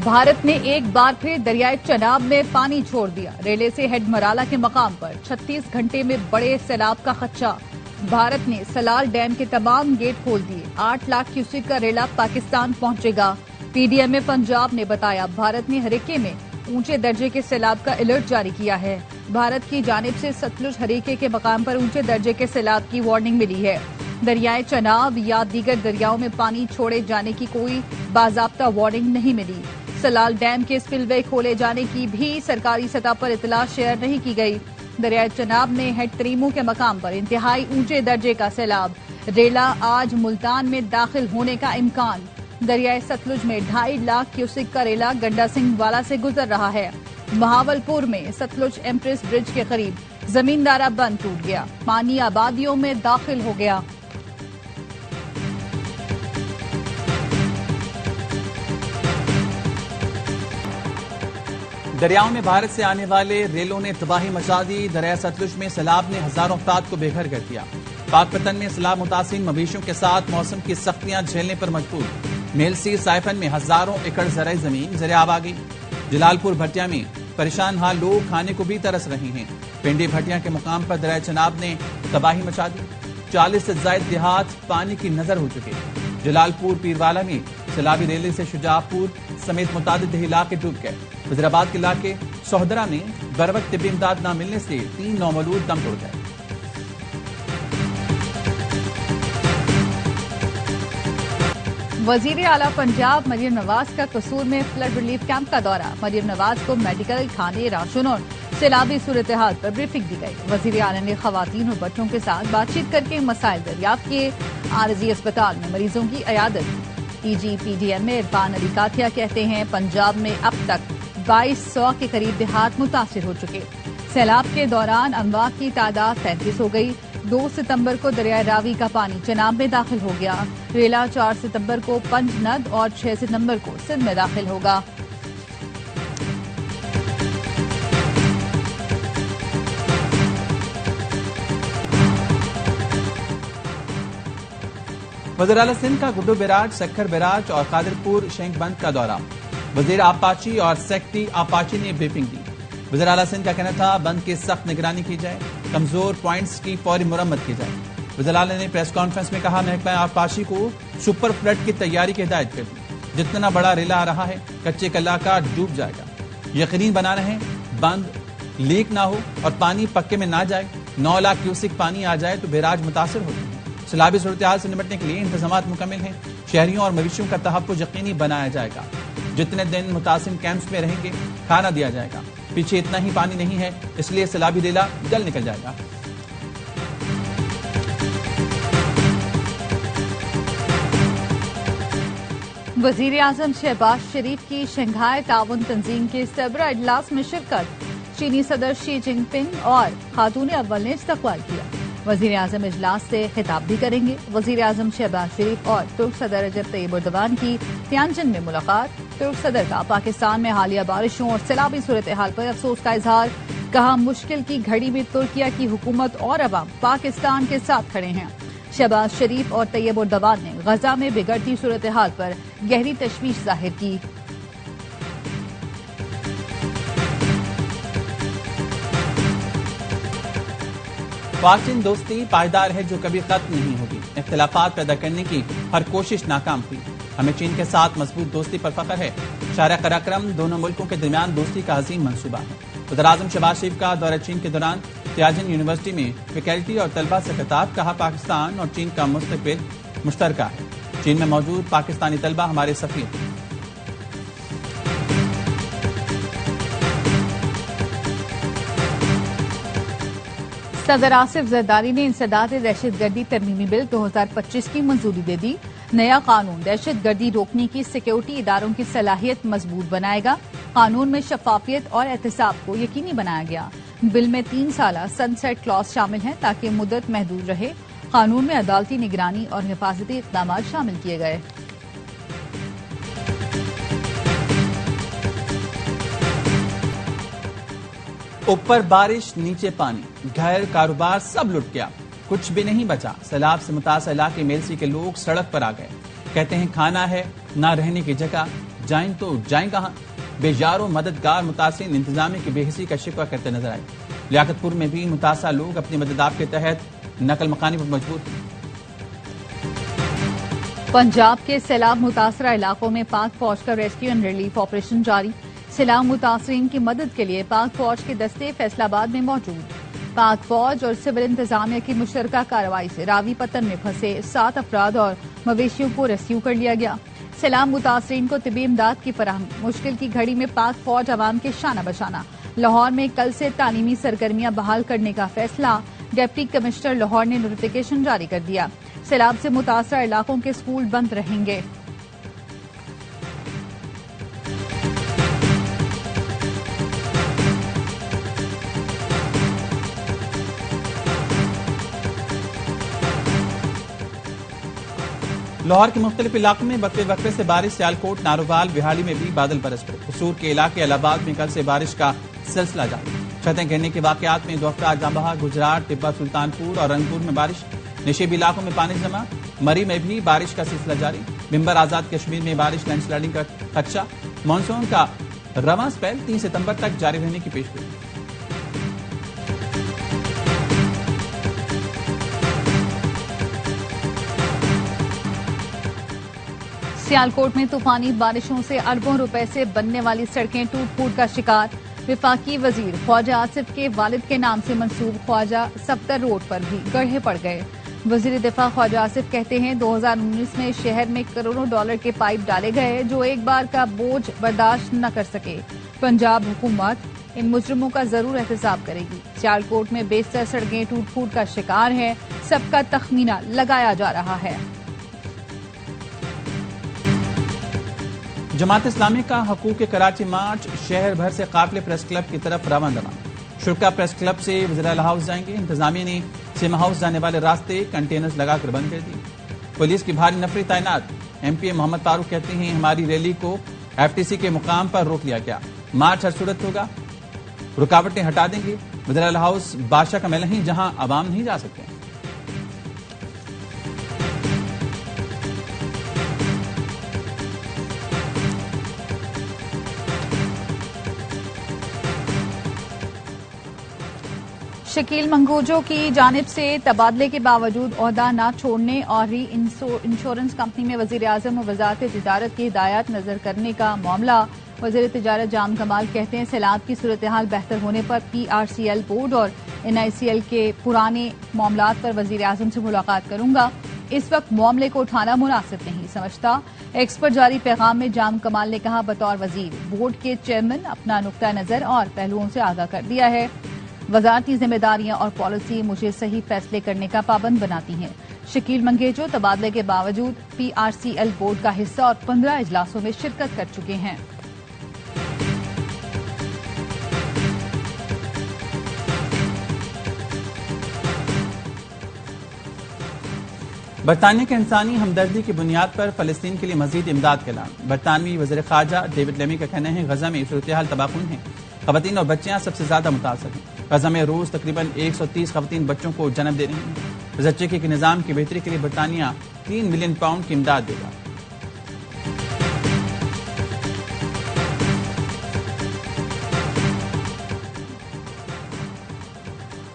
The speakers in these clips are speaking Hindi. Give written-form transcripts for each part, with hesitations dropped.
भारत ने एक बार फिर दरियाए चनाब में पानी छोड़ दिया। रेले से हेडमराला के मकाम पर 36 घंटे में बड़े सैलाब का खदशा। भारत ने सलाल डैम के तमाम गेट खोल दिए। 8 लाख क्यूसेक का रेला पाकिस्तान पहुंचेगा। पीडीएमए पंजाब ने बताया, भारत ने हरीके में ऊंचे दर्जे के सैलाब का अलर्ट जारी किया है। भारत की जानिब से सतलुज हरीके के मकाम पर ऊंचे दर्जे के सैलाब की वार्निंग मिली है। दरियाए चनाब या दीगर दरियाओं में पानी छोड़े जाने की कोई बाज़ाब्ता वार्निंग नहीं मिली। सलाल डैम के स्पिलवे खोले जाने की भी सरकारी सतह पर इतला शेयर नहीं की गई। दरियाए चनाब में हेड तरीमू के मकाम पर इंतहाई ऊंचे दर्जे का सैलाब। रेला आज मुल्तान में दाखिल होने का इम्कान। दरियाए सतलुज में 2.5 लाख क्यूसेक का रेला गंडा सिंह वाला से गुजर रहा है। बहावलपुर में सतलुज एम्प्रेस ब्रिज के करीब जमींदारा बंद टूट गया। पानी आबादियों में दाखिल हो गया। दरियाओं में भारत से आने वाले रेलों ने तबाही मचा दी। दरिया सतलुज में सैलाब ने हजारों अफराद को बेघर कर दिया। पाकपतन में सैलाब मुतासिर मवेशियों के साथ मौसम की सख्तियां झेलने पर मजबूर। मेलसी साइफन में हजारों एकड़ ज़राई जमीन ज़रियाब आ गई। जलालपुर भटिया में परेशान हाल लोग खाने को भी तरस रहे हैं। पिंडी भटिया के मुकाम पर दरिया चनाब ने तबाही मचा दी। 40 से ज्यादा देहात पानी की नजर हो चुके। जलालपुर पीरवाला में सैलाबी रेले से शुजापुर समेत मुतादिद इलाके डूब गए। वजीराबाद के इलाके सोहदरा में बरवक्त तिब्बी इमदाद न मिलने से 3 नौमौलूद दम तोड़ गए। वजीर आला पंजाब मरियम नवाज का कसूर में फ्लड रिलीफ कैंप का दौरा। मरियम नवाज को मेडिकल, खाने, राशन और सैलाबी सूरत हाल पर ब्रीफिंग दी गई। वजीर आला ने खवातीन और बच्चों के साथ बातचीत करके मसाइल दरियाफ्त किए। आरजी अस्पताल में मरीजों की इयादत। ईजी पीडीएमए इरफान अली काथिया कहते हैं, पंजाब में अब तक 2200 के करीब देहात मुतासिर हो चुके। सैलाब के दौरान अमवात की तादाद 33 हो गई। 2 सितंबर को दरिया रावी का पानी चनाब में दाखिल हो गया। रेला 4 सितंबर को पंजनद और 6 सितंबर को सिंध में दाखिल होगा। वज़ीर आला सिंध का गुड्डू बैराज, सक्खर बैराज और कादिरपुर शेंख बंद का दौरा। वजीर आपाची और सेक्रेटरी आपाची ने ब्रीफिंग दी। वज़ीर आला सिंध का कहना था, बंद की सख्त निगरानी की जाए, कमजोर पॉइंट्स की फौरी मुरम्मत की जाए। वज़ीर आला ने प्रेस कॉन्फ्रेंस में कहा, महकमा आपाची को सुपर फ्लड की तैयारी की हिदायत कर दी। जितना बड़ा रेला आ रहा है, कच्चे का इलाका डूब जाएगा। यकीनी बना रहे बंद लीक ना हो और पानी पक्के में ना जाए। 9 लाख क्यूसेक पानी आ जाए तो बैराज मुतासर होते हैं। सैलाबी सूरत हाल से निपटने के लिए इंतजाम मुकम्मल हैं। शहरियों और मवेशियों का तहफ़्फ़ुज़ यकीनी बनाया जाएगा। जितने दिन मुतासिर कैंप्स में रहेंगे, खाना दिया जाएगा। पीछे इतना ही पानी नहीं है, इसलिए सैलाबी रेला जल्द निकल जाएगा। वजीर आजम शहबाज शरीफ की शंघाई ताउन तंजीम के सबरा इजलास में शिरकत। चीनी सदर शी जिनपिंग और खातून अव्वल ने इस्तकबाल किया। वजीर आजम इजलास से खिताब भी करेंगे। वजीर आजम शहबाज शरीफ और तुर्क सदर रजब तैयब एर्दोगान की तियानजिन में मुलाकात। तुर्क सदर का पाकिस्तान में हालिया बारिशों और सैलाबी सूरत हाल पर अफसोस का इजहार। कहा, मुश्किल की घड़ी में तुर्किया की हुकूमत और अवाम पाकिस्तान के साथ खड़े हैं। शहबाज शरीफ और तैयब एर्दोगान ने गजा में बिगड़ती सूरत हाल पर गहरी तशवीश जाहिर की। पाक चीन दोस्ती पायदार है जो कभी खत्म नहीं होगी। इख्तिलाफात पैदा करने की हर कोशिश नाकाम हुई। हमें चीन के साथ मजबूत दोस्ती पर फख्र है। शारा कराक्रम दोनों मुल्कों के दरमियान दोस्ती का अजीम मंसूबा है। वज़ीर आज़म शहबाज शरीफ का दौरा चीन के दौरान तियानजिन यूनिवर्सिटी में फैकल्टी और तलबा से खिताब। कहा, पाकिस्तान और चीन का मुस्तक़बिल मुश्तरका है। चीन में मौजूद पाकिस्तानी तलबा हमारे सफ़ीर। सदर आसिफ जरदारी ने इंसदाद दहशतगर्दी तरमीमी बिल 2025 की मंजूरी दे दी। नया कानून दहशतगर्दी रोकने की सिक्योरिटी इदारों की सलाहियत मजबूत बनाएगा। कानून में शफाफियत और एहतसाब को यकीनी बनाया गया। बिल में 3 साला सनसेट क्लॉज शामिल है ताकि मुद्दत महदूद रहे। कानून में अदालती निगरानी और हिफाजती इक़दाम शामिल किए गए। ऊपर बारिश, नीचे पानी, घर, कारोबार सब लुट गया, कुछ भी नहीं बचा। सैलाब से मुतासर इलाके मेलसी के लोग सड़क पर आ गए। कहते हैं, खाना है ना रहने की जगह, जाएं तो जाएं कहां? बेजारों मददगार मुतासिर इंतजामिया की बेहिसी का शिकवा करते नजर आए। लियाकतपुर में भी मुतासा लोग अपनी मददाब के तहत नकल मकानी पर मजबूर हैं। पंजाब के सैलाब मुतासरा इलाकों में पाक फौज का रेस्क्यू एंड रिलीफ ऑपरेशन जारी। सैलाब मुतासरीन की मदद के लिए पाक फौज के दस्ते फैसलाबाद में मौजूद। पाक फौज और सिविल इंतजामिया की मुश्तरका कार्रवाई से रावी पत्तन में फंसे 7 अफराद और मवेशियों को रेस्क्यू कर लिया गया। सैलाब मुतासरीन को तिबी इमदाद की फराहमी। मुश्किल की घड़ी में पाक फौज अवाम के शाना बशाना। लाहौर में कल से तालीमी सरगर्मियां बहाल करने का फैसला। डिप्टी कमिश्नर लाहौर ने नोटिफिकेशन जारी कर दिया। सैलाब से मुतासरा इलाकों के स्कूल बंद रहेंगे। लाहौर के मुख्तलिफ इलाकों में वक्फे वक्फे से बारिश। सियालकोट, नारोवाल, बिहाली में भी बादल बरस पड़े। कसूर के इलाके इलाहाबाद में कल से बारिश का सिलसिला जारी। छतें गिरने के वाकयात में 2 अफराद जाँ बहक। गुजरात, टिब्बा, सुल्तानपुर और रंगपुर में बारिश। निशेबी इलाकों में पानी जमा। मरी में भी बारिश का सिलसिला जारी। बिम्बर आजाद कश्मीर में बारिश, लैंडस्लाइडिंग का खदशा। मानसून का रवां स्पेल 3 सितंबर तक जारी रहने की पेशगोई। सियालकोट में तूफानी बारिशों से अरबों रुपए से बनने वाली सड़कें टूट फूट का शिकार। विफाकी वजीर ख्वाजा आसिफ के वालिद के नाम से मंसूब ख्वाजा सफ्तर रोड पर भी गड्ढे पड़ गए। वजीर दिफा ख्वाजा आसिफ कहते हैं 2019 में शहर में करोड़ों डॉलर के पाइप डाले गए जो एक बार का बोझ बर्दाश्त न कर सके। पंजाब हुकूमत इन मुजरिमों का जरूर एहतसाब करेगी। सियालकोट में बेशतर सड़कें टूट फूट का शिकार है। सबका तखमीना लगाया जा रहा है। जमात इस्लामी का हकूक कराची मार्च शहर भर से काफिले प्रेस क्लब की तरफ रवाना दवा। शुरा प्रेस क्लब से वज़ीर हाउस जाएंगे। इंतजामिया ने सिनेमा हाउस जाने वाले रास्ते कंटेनर्स लगाकर बंद कर दिए। पुलिस की भारी नफरी तैनात। MP मोहम्मद फारूक कहते हैं हमारी रैली को FTC के मुकाम पर रोक लिया गया। मार्च हर सूरत होगा, रुकावटें हटा देंगे। वज़ीर हाउस बादशाह का महल नहीं जहां आवाम नहीं जा सकते। शकील मंगोजो की जानिब से तबादले के बावजूद ओहदा न छोड़ने और री इंश्योरेंस कंपनी में वजीर आजम और वजारत तिजारत की हिदायत नजर करने का मामला। वजीर तिजारत जाम कमाल कहते हैं सैलाब की सूरत हाल बेहतर होने पर PRCL बोर्ड और NICL के पुराने मामलात पर वजीर आजम से मुलाकात करूंगा। इस वक्त मामले को उठाना मुनासिब नहीं समझता। एक्स पर जारी पैगाम में जाम कमाल ने कहा बतौर वजीर बोर्ड के चेयरमैन अपना नुक्ता नजर और पहलुओं से आगाह कर दिया है। वजारती जिम्मेदारियां और पॉलिसी मुझे सही फैसले करने का पाबंद बनाती हैं। शकील मंगेजो तबादले के बावजूद PRCL बोर्ड का हिस्सा और 15 इजलासों में शिरकत कर चुके हैं। बरतानिया के इंसानी हमदर्दी की बुनियाद पर फलस्तीन के लिए मजीद इमदाद का ऐलान। बरतानवी वज़ीर ख़ारजा डेविड लेमी का कहना है गजा में सूरत हाल तबाहकुन है। खवातीन और बच्चियां सबसे ज्यादा मुतासर हैं। गजा में रोज तकरीबन 130 खवातीन बच्चों को जन्म दे रही हैं। ज़च्चे के निज़ाम की बेहतरी के लिए बरतानिया 3 मिलियन पाउंड की इमदाद देगा।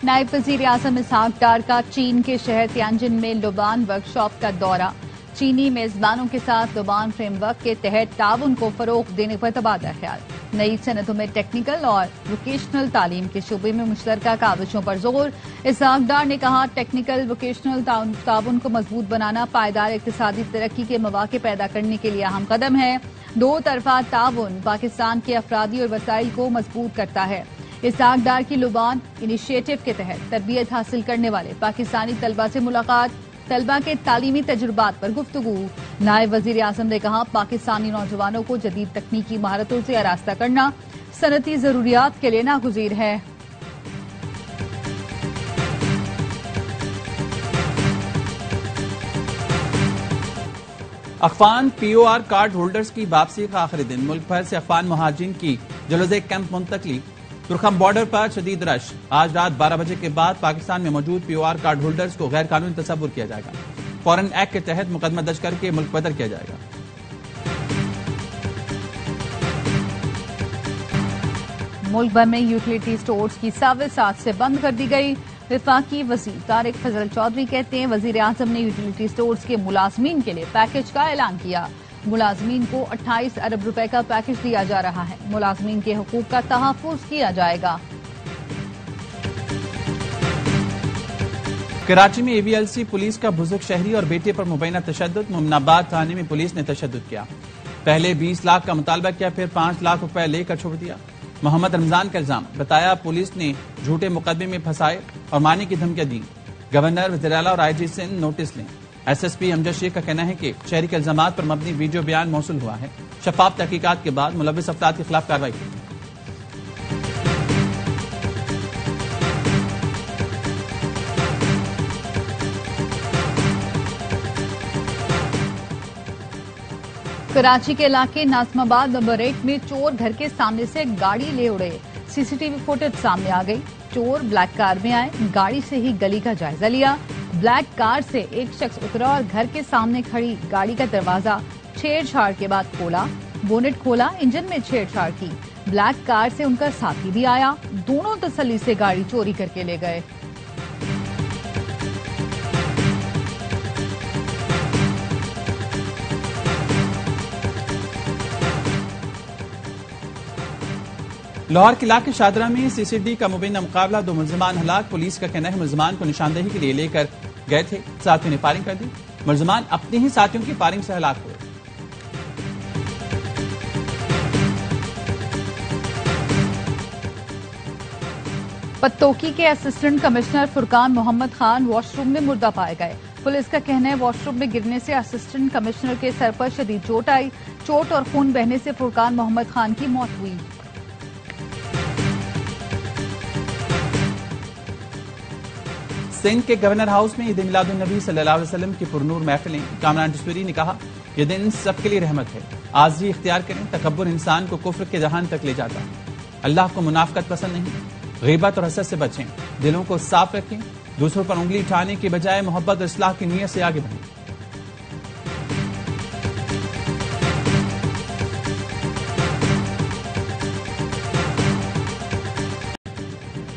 नायब वजीर आजम इसहाक डार का चीन के शहर तियानजिन में लुबान वर्कशॉप का दौरा। चीनी मेजबानों के साथ लुबान फ्रेमवर्क के तहत ताउन को फरोग देने पर तबादला ख्याल। नई सनतों में टेक्निकल और वोकेशनल तालीम के शोबे में मुश्तरका काविशों पर जोर। इसहाक डार ने कहा टेक्निकल वोकेशनल ताउन को मजबूत बनाना पायदार इक्तिसादी तरक्की के मौके पैदा करने के लिए अहम कदम है। 2 तरफा ताउन पाकिस्तान के अफरादी और वसाइल को मजबूत करता है। इसहाक डार की लुबान इनिशिएटिव के तहत तरबियत हासिल करने वाले पाकिस्तानी तलबा से मुलाकात। तलबा के तालीमी तजुर्बात पर गुफ्तगू। नायब वजीर आजम ने कहा पाकिस्तानी नौजवानों को जदीद तकनीकी महारतों से आरास्ता करना सनती जरूरियात के लिए नागुज़ीर है। अफगान POR कार्ड होल्डर्स की वापसी का आखिरी दिन। मुल्क भर से अफगान मुहाजिरीन की जलोज़े कैंप मुंतकली। तुर्खम बॉर्डर पर शदीद रश। आज रात 12 बजे के बाद पाकिस्तान में मौजूद POR कार्ड होल्डर्स को गैर कानूनी तस्वुर किया जाएगा। फॉरेन एक्ट के तहत मुकदमा दर्ज करके मुल्क बदर किया जाएगा। मुल्क भर में यूटिलिटी स्टोर्स की सर्विस आज से बंद कर दी गई। विफाकी वजीर तारिक फजल चौधरी कहते हैं वजीर आजम ने यूटिलिटी स्टोर्स के मुलाजमीन के लिए पैकेज का ऐलान किया। मुलाजमीन को 28 अरब रुपए का पैकेज दिया जा रहा है। मुलाजमीन के हुकूक का तहफ़्फ़ुज़ किया जाएगा। कराची में AVLC पुलिस का बुजुर्ग शहरी और बेटे पर मुबैना तशद्दुद। मोमिनाबाद थाने में पुलिस ने तशद्दुद किया। पहले 20 लाख का मुतालबा किया, फिर 5 लाख रुपए लेकर छोड़ दिया। मोहम्मद रमजान का इल्जाम, बताया पुलिस ने झूठे मुकदमे में फंसाए और मारने की धमकियां दी। गवर्नर, वज़ीर आला और IG सिंध नोटिस लें। SSP अमजद शेख का कहना है कि शहरी के इल्जामात पर मबनी वीडियो बयान मौसूल हुआ है। शफाफ तहकीकात के बाद मुलव्विस अफराद के खिलाफ कार्रवाई की। कराची के इलाके नाज़माबाद नंबर 1 में चोर घर के सामने से गाड़ी ले उड़े। CCTV फुटेज सामने आ गई। चोर ब्लैक कार में आए, गाड़ी से ही गली का जायजा लिया। ब्लैक कार से एक शख्स उतरा और घर के सामने खड़ी गाड़ी का दरवाजा छेड़छाड़ के बाद खोला। बोनेट खोला, इंजन में छेड़छाड़ की। ब्लैक कार से उनका साथी भी आया। दोनों तसल्ली से गाड़ी चोरी करके ले गए। लाहौर के इलाके शादरा में CCD का मुबैना मुकाबला। 2 मुलजमान हलाक। पुलिस का कहना है मुलजमान को निशानदेही के लिए लेकर गए थे, साथियों ने फायरिंग कर दी। मुलजमान अपने ही साथियों की फायरिंग से हलाक हुए। पत्तोकी के assistant commissioner Furqan Mohammad Khan washroom में मुर्दा पाए गए। पुलिस का कहना है वॉशरूम में गिरने से असिस्टेंट कमिश्नर के सर पर शदीद चोट आई। चोट और खून बहने से फुरकान मोहम्मद खान की मौत हुई। सिंध के गवर्नर हाउस में ईद मिलादुन नबी सल्लल्लाहु अलैहि वसल्लम की पुरनूर महफिलें। कामरान टिस्वरी ने कहा यह दिन सबके लिए रहमत है। आज़ी इख्तियार करें। तकब्बुर इंसान को कुफ्र के जहान तक ले जाता है। अल्लाह को मुनाफकत पसंद नहीं। ग़ीबत और हसद से बचें। दिलों को साफ रखें। दूसरों पर उंगली उठाने की बजाय मोहब्बत और इस्लाह की नीयत से आगे बढ़ें।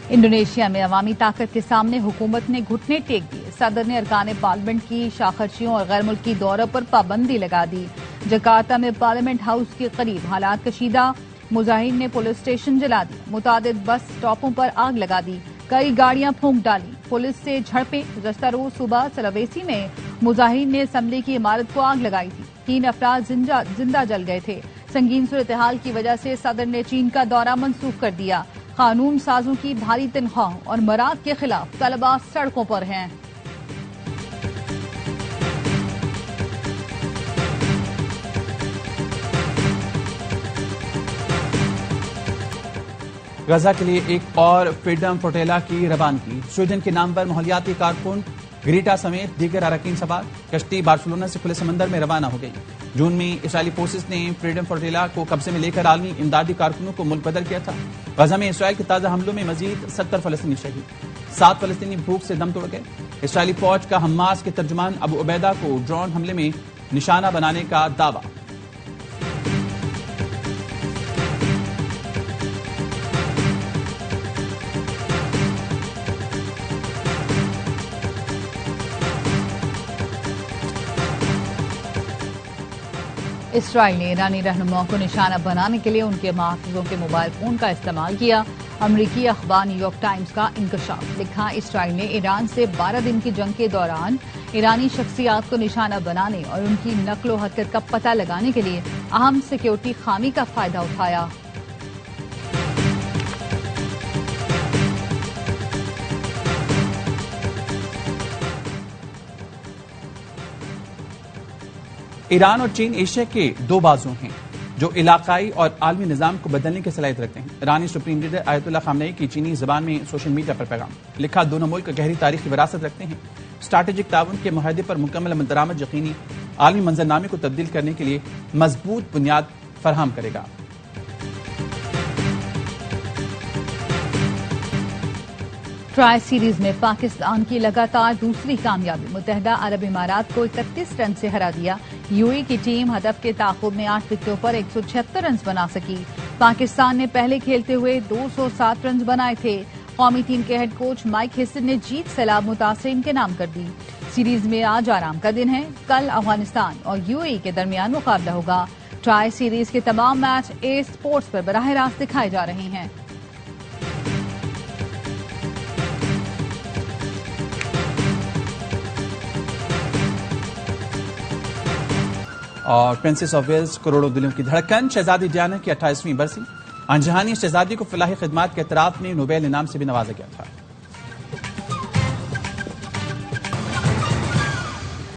इंडोनेशिया में अवामी ताकत के सामने हुकूमत ने घुटने टेक दिए। सदर ने अरकान पार्लियामेंट की शाखर्चियों और गैर मुल्की दौरों पर पाबंदी लगा दी। जकार्ता में पार्लियामेंट हाउस के करीब हालात कशीदा। मुजाहिरीन ने पुलिस स्टेशन जला दिया। मुतादिद बस स्टॉपों पर आग लगा दी। कई गाड़ियां फूंक डाली। पुलिस से झड़पें। गुज़श्ता रोज सुबह सलवेसी में मुजाहिरीन ने असम्बली की इमारत को आग लगाई थी। 3 अफराद जिंदा जल गए थे। संगीन सूरत-ए-हाल की वजह से सदर ने चीन का दौरा मंसूख कर दिया। कानून साजों की भारी तनख्वाहों और मराद के खिलाफ तलबा सड़कों पर हैं। गजा के लिए एक और फ्रीडम फ्लोटेला की रवानगी। स्वीडन के नाम पर माहौलियाती कारकुन ग्रीटा समेत दीगर अरकान सवार कश्ती बार्सिलोना से खुले समंदर में रवाना हो गई। जून में इस्राएली फोर्सेस ने फ्रीडम फ्लोटेला को कब्जे में लेकर आलमी इमदादी कारकुनों को मुल्क बदल किया था। गजा में इसराइल के ताजा हमलों में मजीद 70 फलस्तीनी शहीद। 7 फलस्तीनी भूख से दम तोड़ गए। इसराइली फौज का हमास के तर्जुमान अबू उबैदा को ड्रोन हमले में निशाना बनाने का दावा। इसराइल ने ईरानी रहनुमाओं को निशाना बनाने के लिए उनके महफूजों के मोबाइल फोन का इस्तेमाल किया। अमरीकी अखबार न्यूयॉर्क टाइम्स का इंकशाफ। लिखा इसराइल ने ईरान से 12 दिन की जंग के दौरान ईरानी शख्सियात को निशाना बनाने और उनकी नक्लो हरकत का पता लगाने के लिए अहम सिक्योरिटी खामी का फायदा उठाया। ईरान और चीन एशिया के 2 बाजू हैं जो इलाकाई और आलमी निजाम को बदलने की सलाहियत रखते हैं। ईरानी सुप्रीम लीडर आयतुल्लाह खामनेई की चीनी जबान में सोशल मीडिया पर पैगाम। लिखा दोनों मुल्क गहरी तारीखी विरासत रखते हैं। स्ट्रैटेजिक ताउन के मुआहदे पर मुकम्मल अमल दरामद यकीनी आलमी मंजरनामे को तब्दील करने के लिए मजबूत बुनियाद फराहम करेगा। ट्राई सीरीज में पाकिस्तान की लगातार दूसरी कामयाबी। मुत्तहदा अरब इमारात को 31 रन से हरा दिया। यूएई की टीम हदफ के ताक़ुब में 8 विकेटों पर 176 रन बना सकी। पाकिस्तान ने पहले खेलते हुए 207 रन बनाए थे। कौमी टीम के हेड कोच माइक हेसन ने जीत सैलाब मुतासरीन के नाम कर दी। सीरीज में आज आराम का दिन है। कल अफगानिस्तान और यूएई के दरमियान मुकाबला होगा। ट्राई सीरीज के तमाम मैच ए स्पोर्ट्स पर बराह रास्त दिखाए जा रहे हैं। और प्रिंसेस ऑफ वेल्स करोड़ों दिलों की धड़कन शहजादी डियाना की 28वीं बरसी। अनजहानी शहजादी को फलाही खिदमात के एतराफ में नोबेल इनाम से भी नवाजा गया था।